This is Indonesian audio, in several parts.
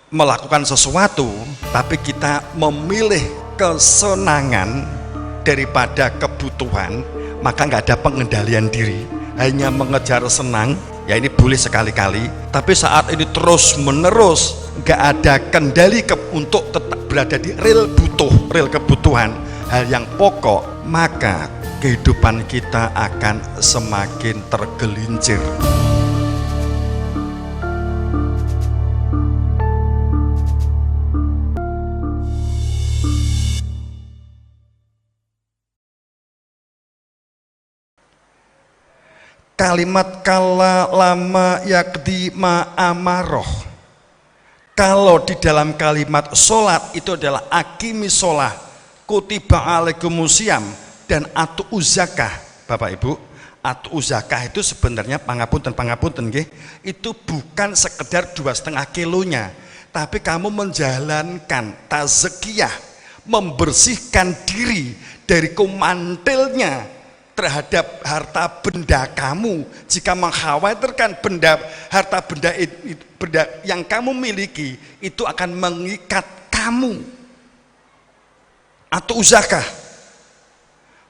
melakukan sesuatu, tapi kita memilih kesenangan daripada kebutuhan, maka nggak ada pengendalian diri, hanya mengejar senang. Ya ini boleh sekali-kali, tapi saat ini terus menerus nggak ada kendali untuk tetap berada di real kebutuhan, hal yang pokok, maka kehidupan kita akan semakin tergelincir. Kalimat kala lama yakdi ma'amaroh, kalau di dalam kalimat sholat itu adalah akimi sholah, kutiba alaikumusiyam, dan atu uzakah. Bapak Ibu, atu uzakah itu sebenarnya pangapunten itu bukan sekedar 2,5 kilonya, tapi kamu menjalankan tazkiyah, membersihkan diri dari kumantilnya terhadap harta benda kamu. Jika mengkhawatirkan harta benda yang kamu miliki itu akan mengikat kamu atau zakah,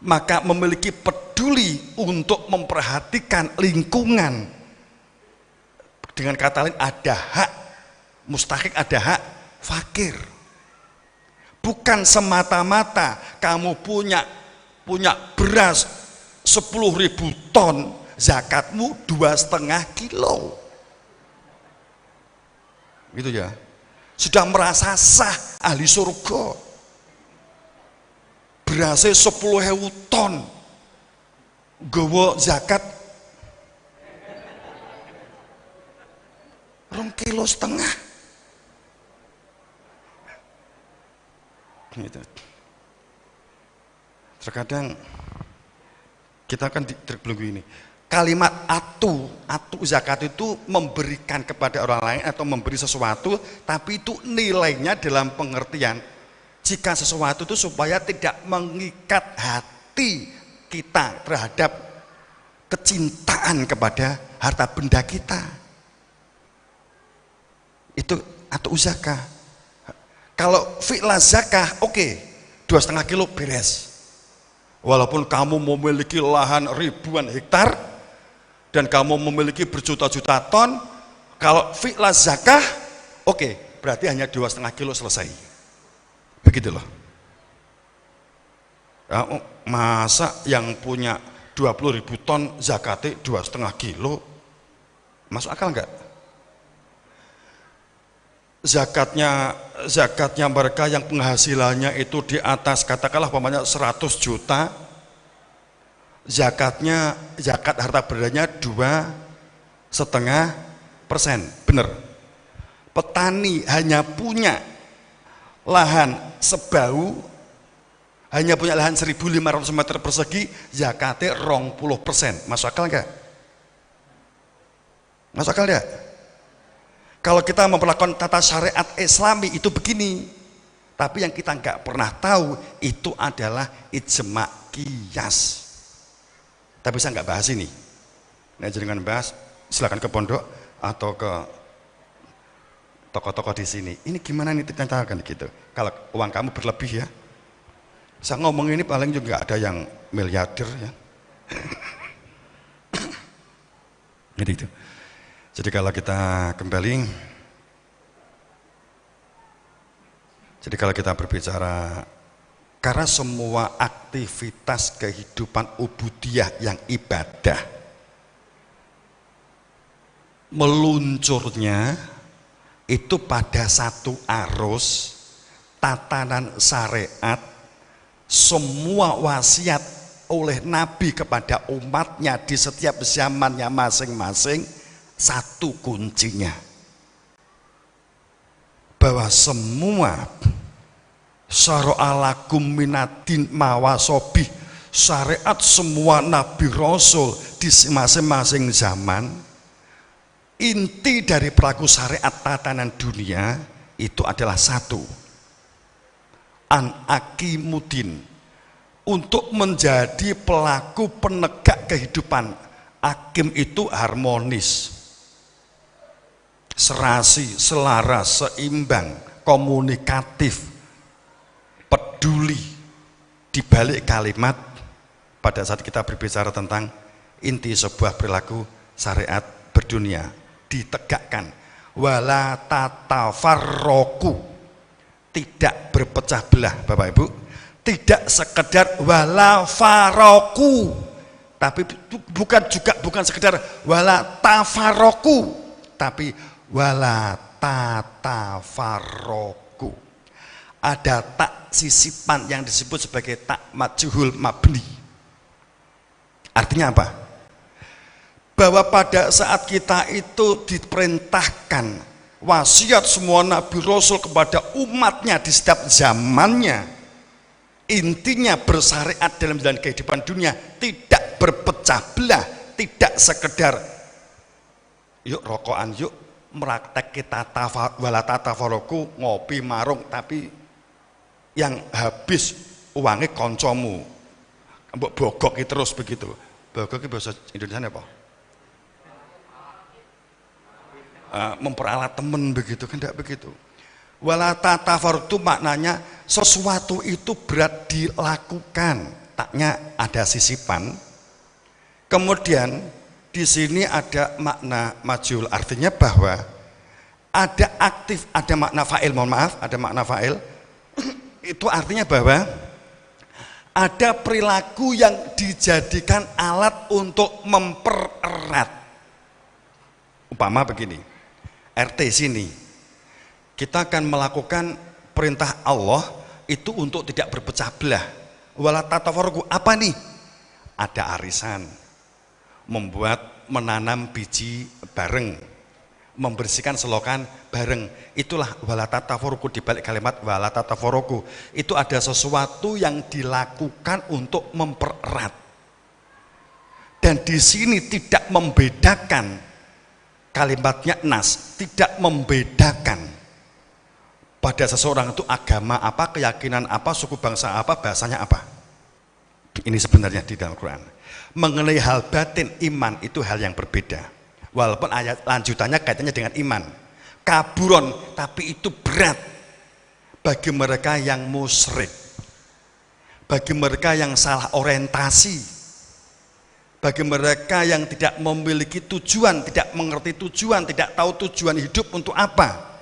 maka memiliki peduli untuk memperhatikan lingkungan. Dengan kata lain, ada hak mustahik, ada hak fakir. Bukan semata-mata kamu punya beras 10.000 ton, zakatmu 2,5 kilo, gitu ya, sudah merasa sah ahli surga. Berasnya 10.000 ton, gawa zakat 2,5 kilo. Gitu. Terkadang kita akan terbelenggu ini. Kalimat atu zakat itu memberikan kepada orang lain atau memberi sesuatu, tapi itu nilainya dalam pengertian jika sesuatu itu supaya tidak mengikat hati kita terhadap kecintaan kepada harta benda kita. Itu atu zakah. Kalau fi'la zakah, oke, 2,5 kilo beres. Walaupun kamu memiliki lahan ribuan hektar dan kamu memiliki berjuta-juta ton, kalau fi'la zakah, oke, berarti hanya 2,5 kilo selesai. Begitu loh. Ya, masa yang punya 20.000 ton zakatnya 2,5 kilo, masuk akal enggak? Zakatnya mereka yang penghasilannya itu di atas katakanlah umpamanya 100 juta, zakat harta bendanya 2,5%, bener. Petani hanya punya lahan sebau, hanya punya lahan 1.500 meter persegi, zakatnya 20%, masuk akal enggak? Masuk akal enggak? Kalau kita memperlakukan tata syariat Islami itu begini, tapi yang kita nggak pernah tahu itu adalah ijma qiyas. Tapi saya nggak bahas ini. Nah, jangan bahas, silakan ke pondok atau ke toko-toko di sini. Ini gimana nih ditanyakan gitu. Kalau uang kamu berlebih ya, saya ngomong ini paling juga ada yang miliarder ya. Jadi itu. Jadi kalau kita kembali, kalau kita berbicara, karena semua aktivitas kehidupan ubudiyah yang ibadah meluncurnya itu pada satu arus tatanan syariat, semua wasiat oleh Nabi kepada umatnya di setiap zamannya masing-masing. Satu kuncinya, bahwa semua syara'alakum minadin mawasobih, syariat semua Nabi Rasul di masing-masing zaman, inti dari pelaku syariat tatanan dunia itu adalah satu, an akimudin, untuk menjadi pelaku penegak kehidupan. Akim itu harmonis, serasi, selaras, seimbang, komunikatif, peduli di balik kalimat pada saat kita berbicara tentang inti sebuah perilaku syariat berdunia ditegakkan wala tatafarroku, tidak berpecah belah Bapak Ibu, tidak sekedar wala faroku, tapi bukan sekedar wala tafarroku, tapi wala tatafarroku. Ada tak sisipan yang disebut sebagai tak majhul mabni. Artinya apa? Bahwa pada saat kita itu diperintahkan wasiat semua nabi rasul kepada umatnya di setiap zamannya, intinya bersyariat dalam jalan kehidupan dunia, tidak berpecah belah, tidak sekedar yuk rokokan, yuk meraktek kita wala tatafaroku, ngopi marung, tapi yang habis uangnya koncomu mbok bogoki terus begitu. Bogoki bahasa Indonesia apa? Memperalat temen begitu kan, tidak begitu. Wala tatafaroku maknanya sesuatu itu berat dilakukan, taknya ada sisipan. Kemudian di sini ada makna majhul, artinya bahwa ada aktif, ada makna fa'il, mohon maaf, ada makna fa'il. Itu artinya bahwa ada perilaku yang dijadikan alat untuk mempererat. Umpama begini, RT sini, kita akan melakukan perintah Allah itu untuk tidak berpecah belah. Wala tatafarraqu, apa nih? Ada arisan, menanam biji bareng, membersihkan selokan bareng. Itulah wala tatafarraqu, di balik kalimat wala tatafarraqu itu ada sesuatu yang dilakukan untuk mempererat. Dan di sini tidak membedakan, kalimatnya nas, tidak membedakan pada seseorang itu agama apa, keyakinan apa, suku bangsa apa, bahasanya apa. Ini sebenarnya di dalam Quran. Mengenai hal batin, iman itu hal yang berbeda. Walaupun ayat lanjutannya kaitannya dengan iman. Kaburon, tapi itu berat bagi mereka yang musyrik, bagi mereka yang salah orientasi, bagi mereka yang tidak memiliki tujuan, tidak mengerti tujuan, tidak tahu tujuan hidup untuk apa,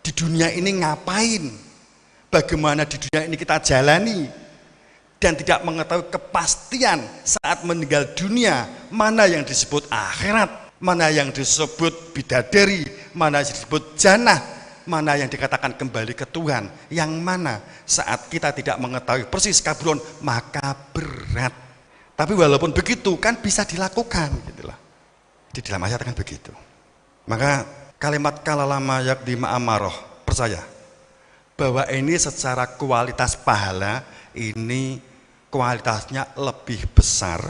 di dunia ini ngapain, bagaimana di dunia ini kita jalani, dan tidak mengetahui kepastian saat meninggal dunia, mana yang disebut akhirat, mana yang disebut bidadari, mana yang disebut jannah, mana yang dikatakan kembali ke Tuhan, yang mana saat kita tidak mengetahui persis kaburon, maka berat. Tapi walaupun begitu kan bisa dilakukan gitulah. Di dalam ayat kan begitu. Maka kalimat kalalama yakdi ma'amaroh, percaya bahwa ini secara kualitas pahala ini kualitasnya lebih besar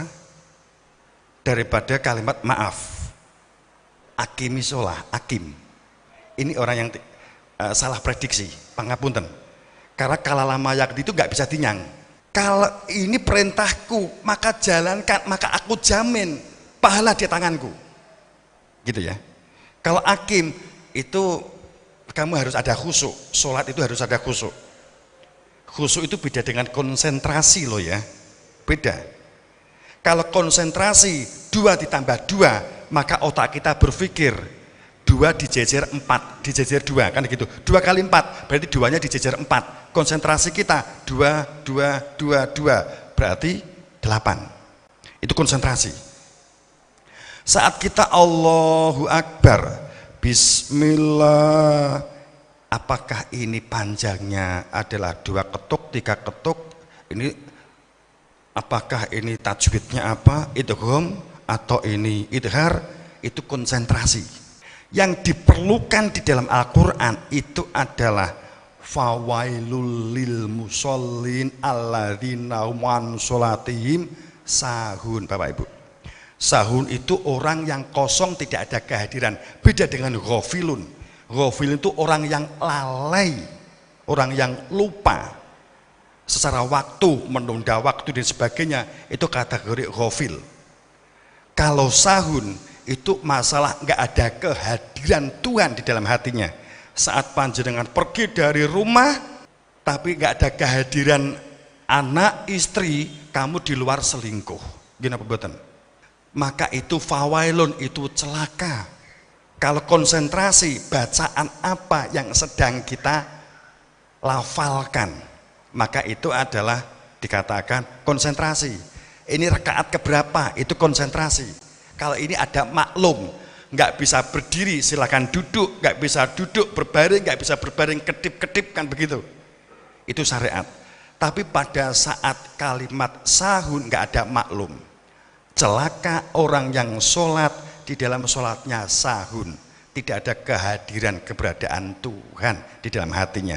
daripada kalimat maaf. Akimisolah, akim. Ini orang yang salah prediksi, pangapunten. Karena kalalama yakdi itu nggak bisa dinyang. Kalau ini perintahku, maka jalankan, maka aku jamin pahala di tanganku. Gitu ya. Kalau akim itu kamu harus ada khusyuk, sholat itu harus ada khusyuk. Khusyuk itu beda dengan konsentrasi loh ya, beda. Kalau konsentrasi 2 ditambah 2, maka otak kita berpikir 2 dijejer 4, dijejer 2 kan gitu. 2 kali 4 berarti 2-nya dijejer 4. Konsentrasi kita 2, 2, 2, 2 berarti 8. Itu konsentrasi. Saat kita Allahu Akbar, Bismillah, apakah ini panjangnya adalah 2 ketuk, 3 ketuk? Ini apakah ini tajwidnya apa? Idgham atau ini idhar? Itu konsentrasi. Yang diperlukan di dalam Al-Qur'an itu adalah fawailul lil musallin alladzina wan sholatihim sahun. Bapak Ibu, sahun itu orang yang kosong, tidak ada kehadiran. Beda dengan ghafilun. Ghafilun itu orang yang lalai, orang yang lupa secara waktu, menunda waktu dan sebagainya, itu kategori ghafil. Kalau sahun itu masalah nggak ada kehadiran Tuhan di dalam hatinya. Saat panjenengan pergi dari rumah tapi nggak ada kehadiran anak istri, kamu di luar selingkuh, gini apa betul? Maka itu fawailun, itu celaka. Kalau konsentrasi bacaan apa yang sedang kita lafalkan, maka itu adalah dikatakan konsentrasi. Ini rakaat keberapa, itu konsentrasi. Kalau ini ada maklum, nggak bisa berdiri silakan duduk, nggak bisa duduk berbaring, nggak bisa berbaring kedip-kedip, kan begitu. Itu syariat. Tapi pada saat kalimat sahun nggak ada maklum. Celaka orang yang sholat di dalam sholatnya sahun, tidak ada kehadiran keberadaan Tuhan di dalam hatinya.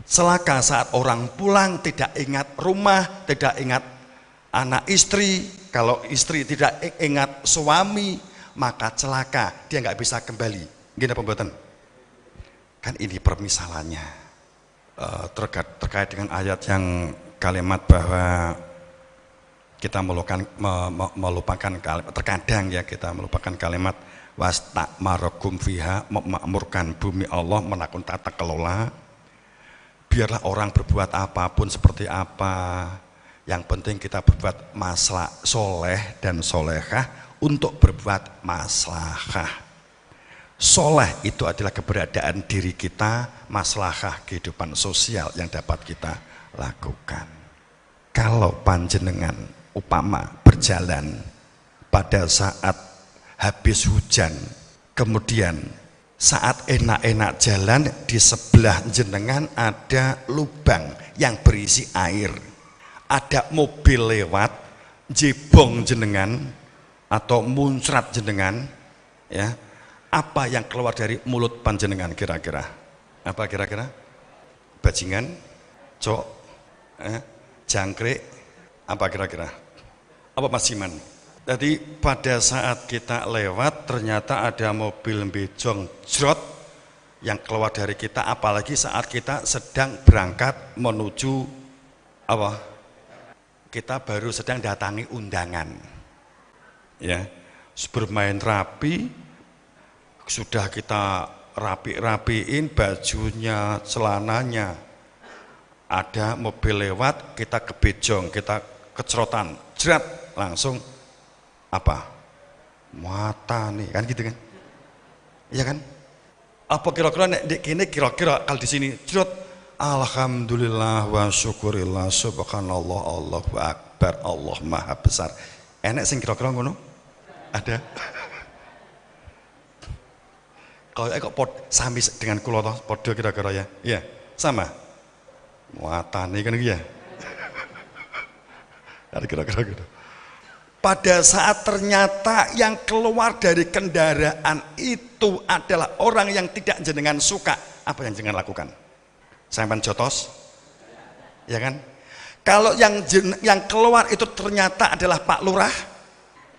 Celaka saat orang pulang tidak ingat rumah, tidak ingat anak istri. Kalau istri tidak ingat suami, maka celaka, dia nggak bisa kembali. Gini pembuatan. Kan ini permisalannya. Terkait dengan ayat yang kalimat bahwa kita melupakan kalimat, terkadang ya kita melupakan kalimat wastakmarakum fiha, memakmurkan bumi Allah, menakun tata kelola. Biarlah orang berbuat apapun seperti apa, yang penting kita berbuat maslahah soleh dan solehah untuk berbuat maslahah. Soleh itu adalah keberadaan diri kita, maslahah kehidupan sosial yang dapat kita lakukan. Kalau panjenengan upama berjalan pada saat habis hujan, kemudian saat enak-enak jalan di sebelah jenengan ada lubang yang berisi air, ada mobil lewat jebong jenengan atau muncrat jenengan, ya, apa yang keluar dari mulut panjenengan kira-kira? Apa kira-kira? Bajingan, cok, jangkrik, apa kira-kira? Apa Mas Siman? Jadi pada saat kita lewat ternyata ada mobil bejong jrot yang keluar dari kita, apalagi saat kita sedang berangkat menuju apa? Kita baru sedang datangi undangan. Ya, bermain rapi, sudah kita rapiin bajunya, celananya, ada mobil lewat, kita kebejong, kita kecerotan, jerat, langsung apa? Mata nih, kan gitu kan? Iya kan? Apa kira-kira nek kene kira-kira kalau di sini jerat, alhamdulillah wa syukurillah subhanallah Allahu akbar Allah maha besar. Enek sing kira-kira ngono? Ada? Kalau kok sami dengan kula to, padha kira-kira ya. Iya, sama. Muatane kan iki ya. Ada kira-kira gitu. Pada saat ternyata yang keluar dari kendaraan itu adalah orang yang tidak jenengan suka, apa yang jenengan lakukan? Sampean jotos? Ya kan? Kalau yang keluar itu ternyata adalah Pak Lurah,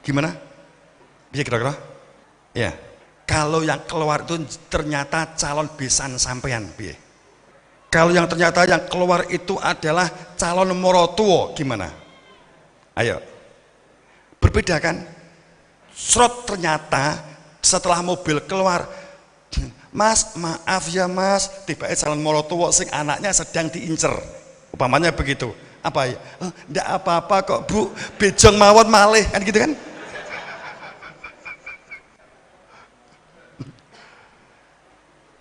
gimana? Bisa kira-kira? Ya. Kalau yang keluar itu ternyata calon besan sampean, piye? Kalau yang ternyata yang keluar itu adalah calon morotuo, gimana? Ayo. Berbeda kan? Srot ternyata setelah mobil keluar, Mas, maaf ya Mas, tiba-tiba calon morotuo sing anaknya sedang diincer. Umpamanya begitu. Apa ya? Ndak apa-apa kok Bu, bejong mawon malih, kan gitu kan?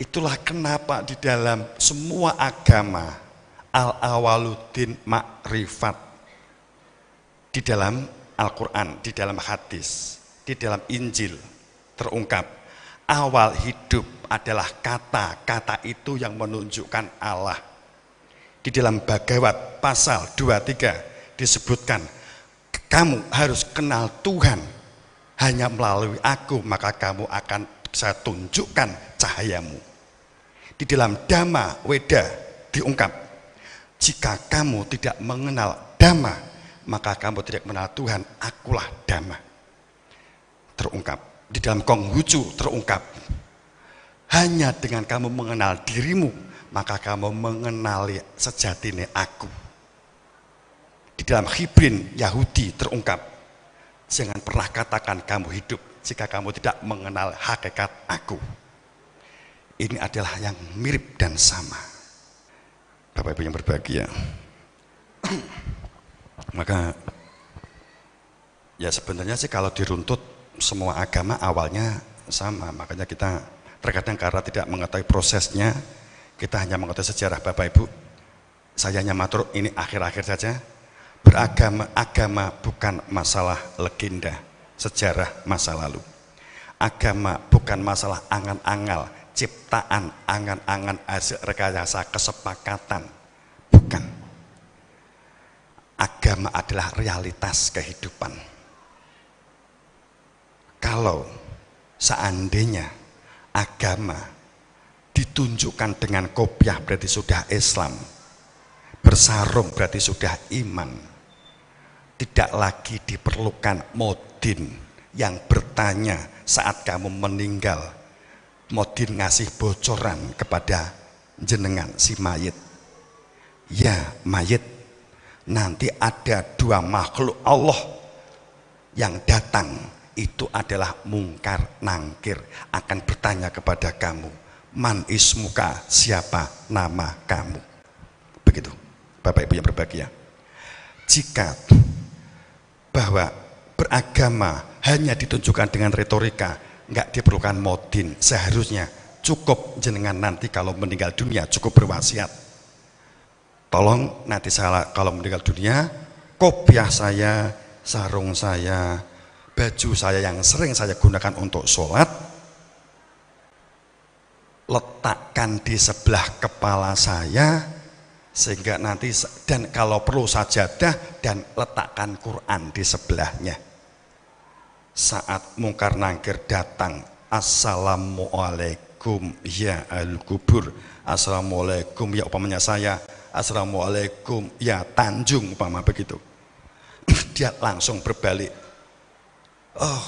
Itulah kenapa di dalam semua agama al-awaluddin ma'rifat, di dalam Al-Quran, di dalam hadis, di dalam Injil terungkap awal hidup adalah kata-kata itu yang menunjukkan Allah. Di dalam Bhagawat pasal 23 disebutkan kamu harus kenal Tuhan, hanya melalui aku maka kamu akan bisa tunjukkan cahayamu. Di dalam Dhamma Weda diungkap, jika kamu tidak mengenal Dhamma, maka kamu tidak mengenal Tuhan, akulah Dhamma. Terungkap. Di dalam Konghucu terungkap, hanya dengan kamu mengenal dirimu, maka kamu mengenali sejatinya aku. Di dalam Hibrin Yahudi terungkap, jangan pernah katakan kamu hidup, jika kamu tidak mengenal hakikat aku. Ini adalah yang mirip dan sama. Bapak Ibu yang berbahagia. Maka ya sebenarnya sih kalau diruntut semua agama awalnya sama. Makanya kita terkadang karena tidak mengetahui prosesnya, kita hanya mengetahui sejarah. Bapak Ibu, saya hanya matur ini akhir-akhir saja. Agama bukan masalah legenda, sejarah masa lalu. Agama bukan masalah angan-angan, ciptaan, angan-angan hasil rekayasa kesepakatan. Bukan. Agama adalah realitas kehidupan. Kalau seandainya agama ditunjukkan dengan kopiah berarti sudah Islam, bersarung berarti sudah iman, tidak lagi diperlukan modin yang bertanya saat kamu meninggal, modin ngasih bocoran kepada jenengan si mayit. Ya mayit, nanti ada dua makhluk Allah yang datang, itu adalah mungkar nangkir, akan bertanya kepada kamu, man ismuka, siapa nama kamu. Begitu Bapak Ibu yang berbahagia. Jika bahwa beragama hanya ditunjukkan dengan retorika, nggak diperlukan modin, seharusnya cukup jenengan nanti kalau meninggal dunia cukup berwasiat, tolong nanti saya kalau meninggal dunia, kopiah saya, sarung saya, baju saya yang sering saya gunakan untuk sholat, letakkan di sebelah kepala saya, sehingga nanti, dan kalau perlu sajadah, dan letakkan Quran di sebelahnya. Saat mungkar nangkir datang, assalamualaikum ya al-kubur, assalamualaikum ya umpamanya saya, assalamualaikum ya Tanjung umpama begitu, dia langsung berbalik. Oh,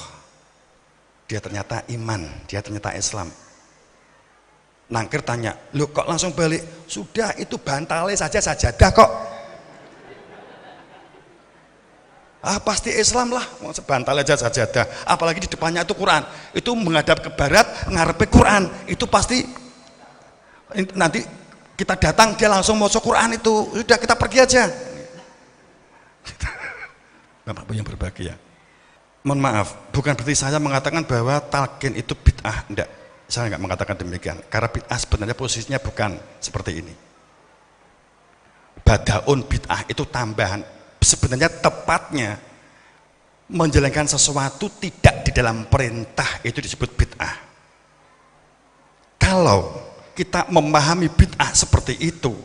dia ternyata iman, dia ternyata Islam. Nangkir tanya, lu kok langsung balik? Sudah, itu bantalnya saja sajadah kok. Ah pasti Islam lah, bantal aja sajadah. Apalagi di depannya itu Quran, itu menghadap ke barat, ngarepe Quran, itu pasti nanti kita datang dia langsung mau Quran itu. Sudah, kita pergi aja. Bapak Ibu yang berbahagia. Mohon maaf, bukan berarti saya mengatakan bahwa talqin itu bid'ah, enggak. Saya enggak mengatakan demikian, karena bid'ah sebenarnya posisinya bukan seperti ini. Badaun bid'ah itu tambahan, sebenarnya tepatnya menjalankan sesuatu tidak di dalam perintah itu disebut bid'ah. Kalau kita memahami bid'ah seperti itu,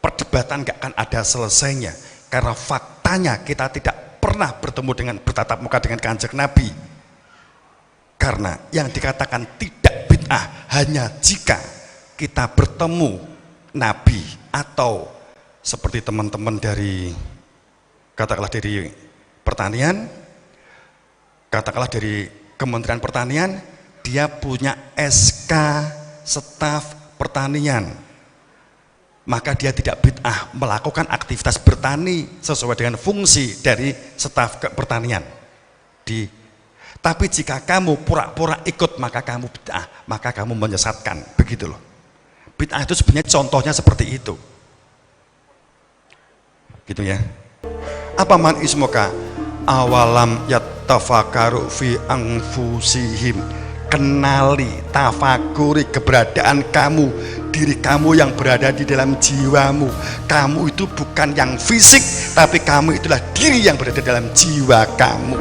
perdebatan enggak akan ada selesainya, karena faktanya kita tidak pernah bertemu dengan bertatap muka dengan Kanjeng Nabi. Karena yang dikatakan tidak bid'ah hanya jika kita bertemu Nabi, atau seperti teman-teman dari katakanlah dari pertanian, katakanlah dari Kementerian Pertanian, dia punya SK staf pertanian, maka dia tidak bid'ah melakukan aktivitas bertani sesuai dengan fungsi dari staf pertanian. Tapi jika kamu pura-pura ikut, maka kamu bid'ah, maka kamu menyesatkan, begitu loh. Bid'ah itu sebenarnya contohnya seperti itu, gitu ya. Apa man ismuka? Awalam yattafakaru fi anfusihim. Kenali, tafakuri keberadaan kamu, diri kamu yang berada di dalam jiwamu. Kamu itu bukan yang fisik, tapi kamu itulah diri yang berada dalam jiwa kamu.